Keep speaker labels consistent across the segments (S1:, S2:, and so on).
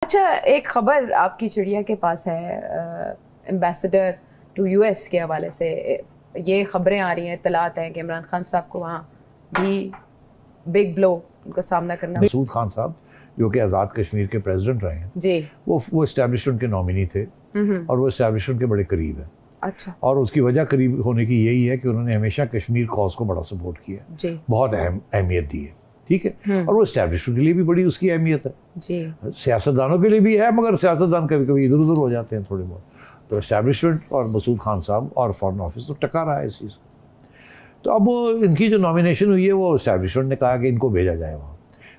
S1: अच्छा, एक खबर आपकी चिड़िया के पास है एम्बेसडर टू यूएस के हवाले से। ये खबरें आ रही हैं, इत्तलात हैं कि इमरान खान साहब को वहाँ भी बिग ब्लो उनको सामना करना।
S2: मसूद खान साहब जो कि आज़ाद कश्मीर के प्रेसिडेंट रहे हैं
S1: जी,
S2: वो एस्टैब्लिशमेंट के नॉमिनी थे और वो एस्टैब्लिशमेंट के बड़े करीब है।
S1: अच्छा।
S2: और उसकी वजह करीब होने की यही है कि उन्होंने हमेशा कश्मीर कॉज को बड़ा सपोर्ट किया
S1: जी,
S2: बहुत अहमियत दी है, ठीक है। और वो एस्टैब्लिशमेंट के लिए भी बड़ी उसकी अहमियत है
S1: जी।
S2: सियासतदानों के लिए भी है, मगर सियासतदान कभी कभी इधर उधर हो जाते हैं थोड़े बहुत। तो एस्टैब्लिशमेंट और मसूद खान साहब और फॉरेन ऑफिस तो टका रहा है इस चीज़। तो अब वो इनकी जो नॉमिनेशन हुई है वो एस्टैब्लिशमेंट ने कहा कि इनको भेजा जाए वहाँ,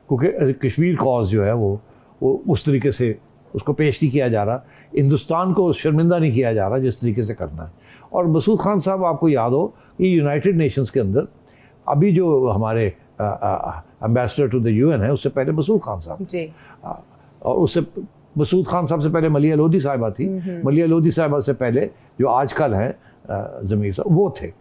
S2: क्योंकि कश्मीर कॉज जो है वो उस तरीके से उसको पेश नहीं किया जा रहा, हिंदुस्तान को शर्मिंदा नहीं किया जा रहा जिस तरीके से करना है। और मसूद खान साहब आपको याद हो कि यूनाइटेड नेशंस के अंदर अभी जो हमारे एम्बेसडर टू द यूएन है, उससे पहले मसूद खान साहब
S1: जी,
S2: और उससे मसूद खान साहब से पहले मलिया लोधी साहिबा थी। मलिया लोधी साहिबा से पहले जो आजकल हैं ज़मीर साहब वो थे।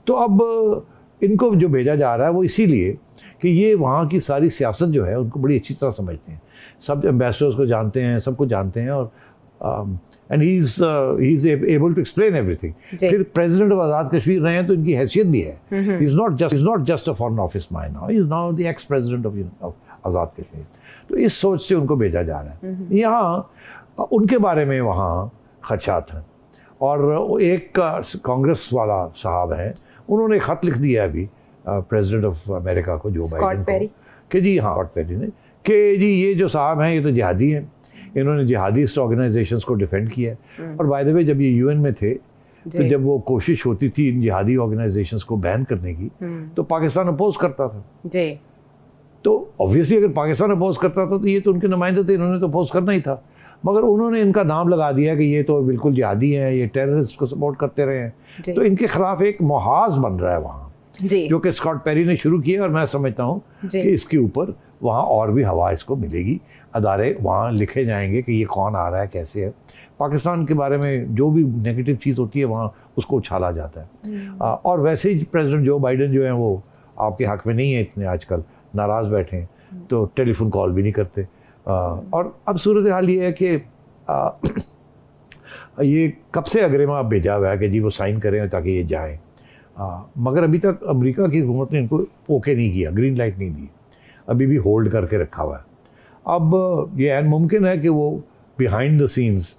S2: तो अब इनको जो भेजा जा रहा है वो इसीलिए कि ये वहाँ की सारी सियासत जो है उनको बड़ी अच्छी तरह समझते हैं, सब एम्बेसडर्स को जानते हैं, सबको जानते हैं, और and he is able to explain everything. फिर प्रेसिडेंट ऑफ आज़ाद कश्मीर रहे हैं तो इनकी हैसियत भी है। He is not just a foreign office man now, he is now the ex president of Azad Kashmir. तो इस सोच से उनको भेजा जा रहा है। यहाँ उनके बारे में वहाँ खदशात हैं, और एक कांग्रेस वाला साहब है, उन्होंने ख़त लिख दिया अभी प्रेसिडेंट ऑफ अमेरिका को, जो बाइडेन को, कि जी हाँ, स्कॉट पेरी ने, कि जी ये जो साहब हैं ये तो जिहादी हैं, इन्होंने जिहादिस्ट ऑर्गेनाइजेशंस को डिफेंड किया है। और बाय द वे जब ये यूएन में थे तो जब वो कोशिश होती थी इन जिहादी ऑर्गेनाइजेशंस को बैन करने की तो पाकिस्तान अपोज करता था जी। तो ऑब्वियसली अगर पाकिस्तान अपोज करता था तो ये तो उनके नुमाइंदे थे, इन्होंने तो अपोज करना ही था, मगर उन्होंने इनका नाम लगा दिया कि ये तो बिल्कुल जिहादी हैं, ये टेररिस्ट को सपोर्ट करते रहे हैं। तो इनके खिलाफ एक मुहाज बन रहा है वहाँ, जो कि स्कॉट पेरी ने शुरू किया, और मैं समझता हूँ कि इसके ऊपर वहाँ और भी हवा इसको मिलेगी। अदारे वहाँ लिखे जाएंगे कि ये कौन आ रहा है, कैसे है। पाकिस्तान के बारे में जो भी नेगेटिव चीज़ होती है वहाँ उसको उछाला जाता है। और वैसे ही प्रेसिडेंट जो बाइडेन जो हैं वो आपके हक़ में नहीं है, इतने आजकल नाराज़ बैठे हैं, तो टेलीफोन कॉल भी नहीं करते। और अब सूरत हाल ये है कि ये कब से अग्रिमा भेजा हुआ है कि जी वो साइन करें ताकि ये जाएँ, मगर अभी तक अमेरिका की हुकूमत ने इनको ओके नहीं किया, ग्रीन लाइट नहीं दी, अभी भी होल्ड करके रखा हुआ है। अब ये ऐन मुमकिन है कि वो बिहाइंड द सीन्स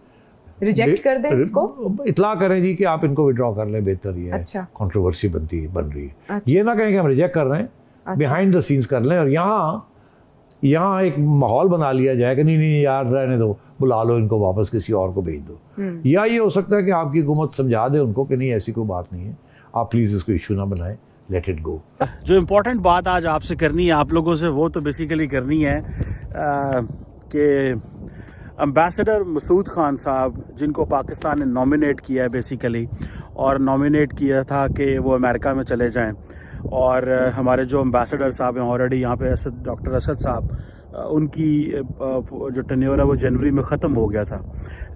S1: रिजेक्ट कर दें, इसको
S2: इतला करें जी कि आप इनको विड्रॉ कर लें, बेहतर ये है। अच्छा। कंट्रोवर्सी बन रही है। अच्छा। ये ना कहें कि हम रिजेक्ट कर रहे हैं। अच्छा। बिहाइंड द सीन्स कर लें, और यहाँ एक माहौल बना लिया जाए कि नहीं यार रहने दो, बुला लो इनको वापस, किसी और को भेज दो। या ये हो सकता है कि आपकी हुकूमत समझा दे उनको कि नहीं ऐसी कोई बात नहीं है, आप प्लीज़ इसको इशू ना बनाएं, लेट इट गो।
S3: जो इम्पोर्टेंट बात आज आपसे करनी है आप लोगों से, वो तो बेसिकली करनी है कि एम्बेसडर मसूद खान साहब, जिनको पाकिस्तान ने नॉमिनेट किया है बेसिकली, और नॉमिनेट किया था कि वो अमेरिका में चले जाएं, और हमारे जो एम्बेसडर साहब हैं ऑलरेडी यहाँ पे डॉक्टर असद साहब, उनकी जो टेन्योर है वो जनवरी में ख़त्म हो गया था।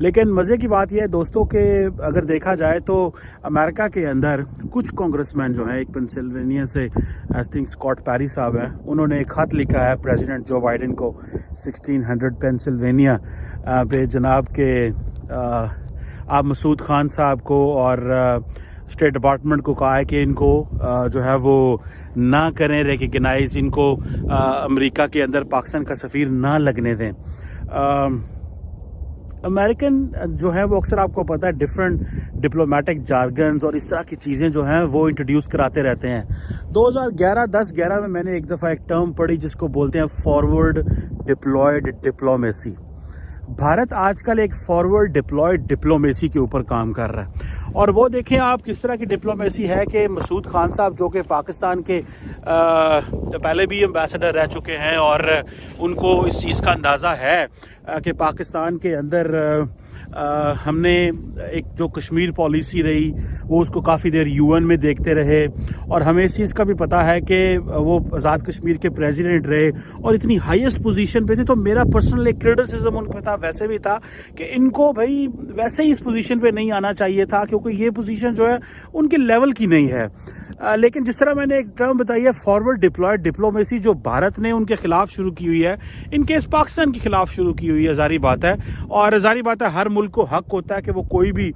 S3: लेकिन मज़े की बात यह है दोस्तों कि अगर देखा जाए तो अमेरिका के अंदर कुछ कांग्रेसमैन जो हैं, एक पेंसिल्वेनिया से आई थिंक स्कॉट पेरी साहब हैं, उन्होंने एक ख़त लिखा है प्रेसिडेंट जो बाइडेन को 1600 पेंसिल्वेनिया पे, जनाब के आप मसूद खान साहब को और स्टेट डिपार्टमेंट को कहा है कि इनको जो है वो ना करें रिकग्नाइज, इनको अमेरिका के अंदर पाकिस्तान का सफ़ीर ना लगने दें। अमेरिकन जो है वो अक्सर आपको पता है डिफरेंट डिप्लोमेटिक जार्गन्स और इस तरह की चीज़ें जो हैं वो इंट्रोड्यूस कराते रहते हैं। 2010-11 में मैंने एक दफ़ा एक टर्म पढ़ी जिसको बोलते हैं फॉरवर्ड डिप्लॉयड डिप्लोमेसी। भारत आजकल एक फॉरवर्ड डिप्लॉयड डिप्लोमेसी के ऊपर काम कर रहा है, और वो देखें आप किस तरह की डिप्लोमेसी है कि मसूद खान साहब जो कि पाकिस्तान के पहले भी एम्बेसडर रह चुके हैं और उनको इस चीज़ का अंदाज़ा है कि पाकिस्तान के अंदर हमने एक जो कश्मीर पॉलिसी रही वो उसको काफ़ी देर यूएन में देखते रहे, और हमें इस चीज़ का भी पता है कि वो आज़ाद कश्मीर के प्रेसिडेंट रहे और इतनी हाईएस्ट पोजीशन पे थे। तो मेरा पर्सनल एक क्रिटिसिज्म उन पर था, वैसे भी था कि इनको भाई वैसे ही इस पोजीशन पे नहीं आना चाहिए था, क्योंकि ये पोजीशन जो है उनके लेवल की नहीं है। लेकिन जिस तरह मैंने एक टर्म बताई है फॉरवर्ड डिप्लॉयड डिप्लोमेसी, जो भारत ने उनके खिलाफ शुरू की हुई है, इन केस पाकिस्तान के खिलाफ शुरू की हुई है, जारी बात है। और जारी बात है हर मुल्क को हक होता है कि वो कोई भी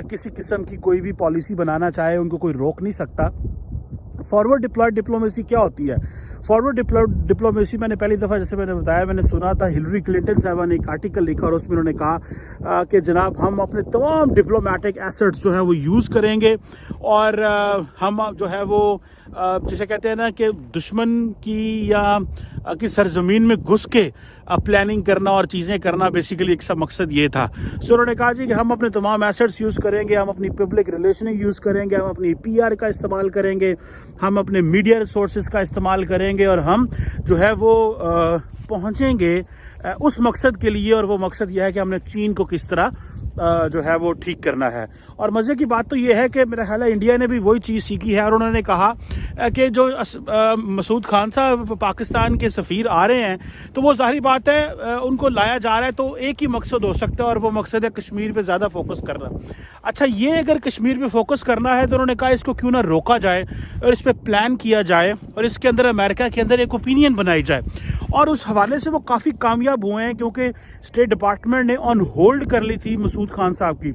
S3: किसी किस्म की कोई भी पॉलिसी बनाना चाहे, उनको कोई रोक नहीं सकता। फॉरवर्ड डिप्लॉयड डिप्लोमेसी क्या होती है? फॉरवर्ड डिप्लॉयड डिप्लोमेसी मैंने पहली दफ़ा, जैसे मैंने बताया, मैंने सुना था हिलरी क्लिंटन साहबा ने एक आर्टिकल लिखा और उसमें उन्होंने कहा कि जनाब हम अपने तमाम डिप्लोमेटिक एसेट्स जो हैं वो यूज़ करेंगे, और हम जो है वो जिसे कहते हैं ना कि दुश्मन की या की सरजमीन में घुस के प्लानिंग करना और चीज़ें करना, बेसिकली एक सब मकसद ये था। सो उन्होंने कहा जी कि हम अपने तमाम एसेट्स यूज़ करेंगे, हम अपनी पब्लिक रिलेशनिंग यूज़ करेंगे, हम अपनी पीआर का इस्तेमाल करेंगे, हम अपने मीडिया रिसोर्सेज का इस्तेमाल करेंगे, और हम जो है वो पहुँचेंगे उस मकसद के लिए, और वो मकसद यह है कि हमने चीन को किस तरह जो है वो ठीक करना है। और मज़े की बात तो ये है कि मेरा ख्याल है इंडिया ने भी वही चीज़ सीखी है, और उन्होंने कहा कि जो मसूद खान साहब पाकिस्तान के सफ़ीर आ रहे हैं, तो वो ज़ाहिर बात है उनको लाया जा रहा है तो एक ही मकसद हो सकता है, और वो मकसद है कश्मीर पे ज़्यादा फोकस करना। अच्छा, ये अगर कश्मीर पे फोकस करना है तो उन्होंने कहा इसको क्यों ना रोका जाए और इस पर प्लान किया जाए, और इसके अंदर अमेरिका के अंदर एक ओपिनियन बनाई जाए। और उस हवाले से वो काफ़ी कामयाब हुए हैं, क्योंकि स्टेट डिपार्टमेंट ने ऑन होल्ड कर ली थी मसूद खान साहब की।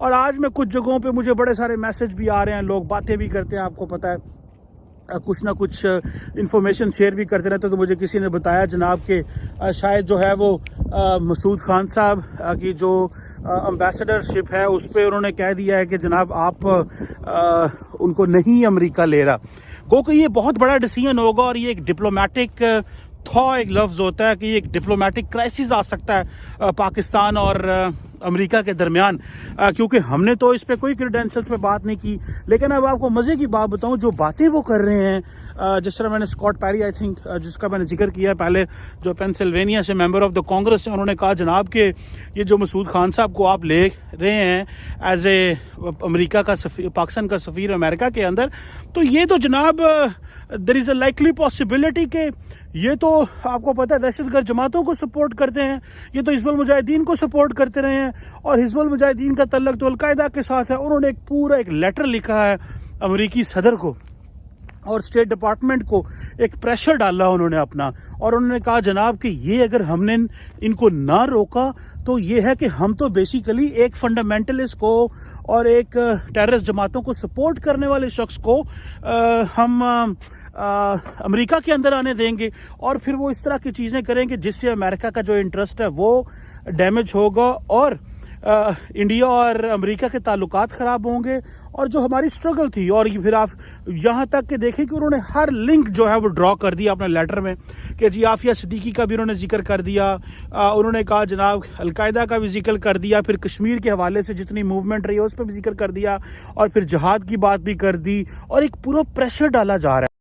S3: और आज मैं कुछ जगहों पे मुझे बड़े सारे मैसेज भी आ रहे हैं, लोग बातें भी करते हैं, आपको पता है कुछ ना कुछ इन्फॉर्मेशन शेयर भी करते रहते। तो मुझे किसी ने बताया जनाब के शायद जो है वो मसूद खान साहब की जो एम्बेसडरशिप है उस पर उन्होंने कह दिया है कि जनाब आप उनको नहीं अमेरिका ले रहा। क्योंकि ये बहुत बड़ा डिसीजन होगा, और ये एक डिप्लोमेटिक एक लफ्ज़ होता है कि ये एक डिप्लोमेटिक क्राइसिस आ सकता है पाकिस्तान और अमेरिका के दरमियान, क्योंकि हमने तो इस पे कोई क्रेडेंशियल्स पे बात नहीं की। लेकिन अब आपको मज़े की बात बताऊं, जो बातें वो कर रहे हैं, जिस तरह मैंने स्कॉट पेरी आई थिंक जिसका मैंने जिक्र किया पहले, जो पेंसिल्वेनिया से मेंबर ऑफ द कांग्रेस है, उन्होंने कहा जनाब के ये जो मसूद खान साहब को आप ले रहे हैं एज ए अमेरिका का पाकिस्तान का सफ़ीर अमेरिका के अंदर, तो ये तो जनाब there is a likely possibility के ये तो आपको पता है दहशतगर्द जमातों को सपोर्ट करते हैं, ये तो हिजबुल मुजाहिदीन को सपोर्ट करते रहे हैं, और हिजबुल मुजाहिदीन का तल्लक तो अलकायदा के साथ है। उन्होंने एक पूरा एक लेटर लिखा है अमेरिकी सदर को और स्टेट डिपार्टमेंट को, एक प्रेशर डाला उन्होंने अपना, और उन्होंने कहा जनाब कि ये अगर हमने इनको ना रोका तो ये है कि हम तो बेसिकली एक फंडामेंटलिस्ट को और एक टेररिस्ट जमातों को सपोर्ट करने वाले शख्स को हम अमेरिका के अंदर आने देंगे, और फिर वो इस तरह की चीज़ें करेंगे जिससे अमेरिका का जो इंटरेस्ट है वो डैमेज होगा, और इंडिया और अमेरिका के ताल्लुकात ख़राब होंगे, और जो हमारी स्ट्रगल थी। और फिर आप यहाँ तक के देखें कि उन्होंने हर लिंक जो है वो ड्रॉ कर दिया अपने लेटर में, कि जी आफिया सिद्दीकी का भी उन्होंने जिक्र कर दिया, उन्होंने कहा जनाब अलकायदा का भी जिक्र कर दिया, फिर कश्मीर के हवाले से जितनी मूवमेंट रही है उस पर भी जिक्र कर दिया, और फिर जहाद की बात भी कर दी, और एक पूरा प्रेशर डाला जा रहा है।